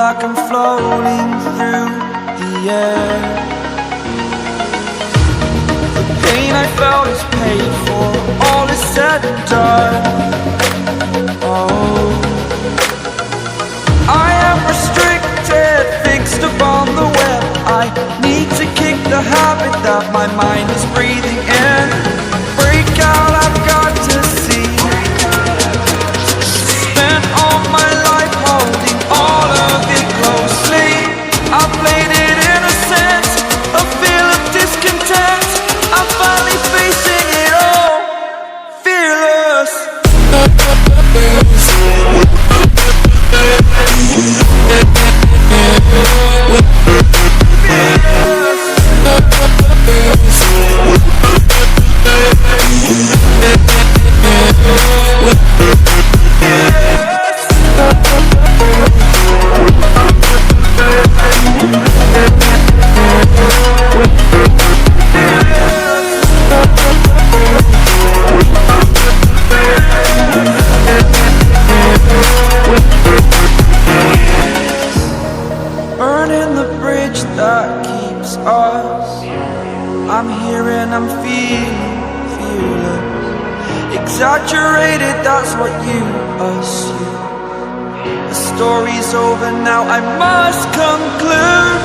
like I'm floating through the air. The pain I felt is paid for, all is said and done. Oh, I am restricted, fixed upon the web. I need to kick the habit that my mind is breathing in. Break out, I've got to see. Spent all my life holding all of it closely. I played it innocent, a feel of discontent. I'm finally facing it all, fearless. Burning the bridge that keeps us. I'm here and I'm feeling fearless. Exaggerated, that's what you assume. The story's over now, I must conclude.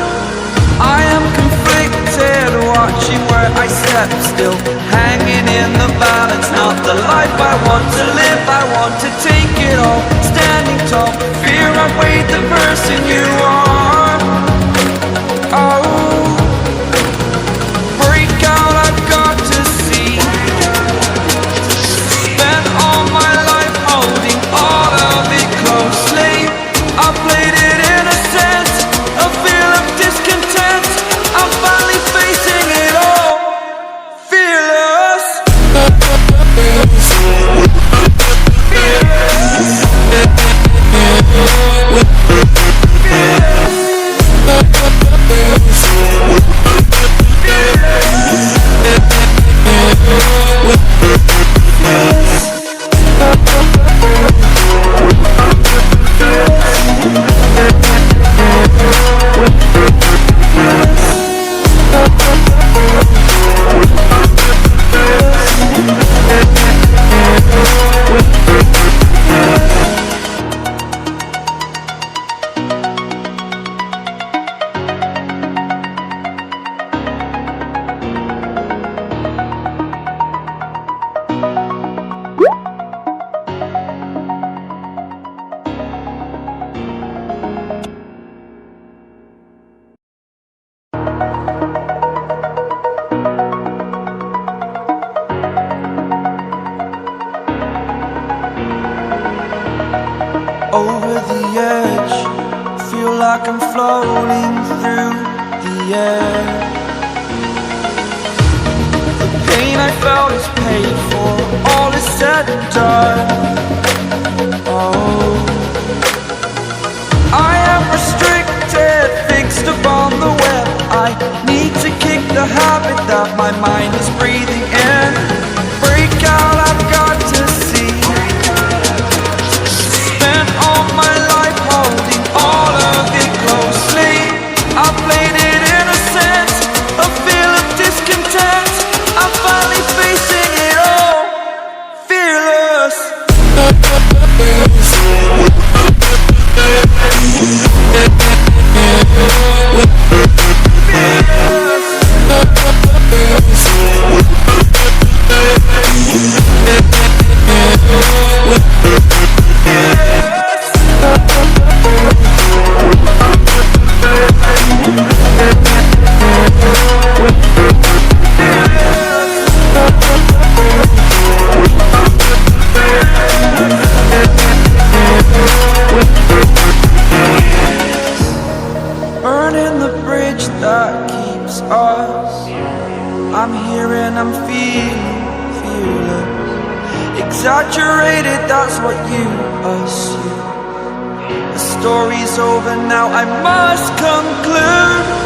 I am conflicted, watching where I step still, hanging in the balance. Not the life I want to live, I want to take it all. Standing tall, fear outweighed the person you are. Oh, break out, I've got to see. Spent all my life holding all of it closely. I played it innocent, a feel of discontent. I'm finally facing it all, fearless. Over the edge, feel like I'm floating through the air. The pain I felt is paid for, all is said and done. Oh, I am restricted, fixed upon the web. I need to kick the habit that my mind is breathing in. Break out, I've got to see. Spent all my life holding all of it closely. I played it innocent, a feel of discontent. I'm finally facing it all, fearless. Burning the bridge that keeps us. I'm here and I'm feeling fearless. Exaggerated, that's what you assume. The story's over now, I must conclude.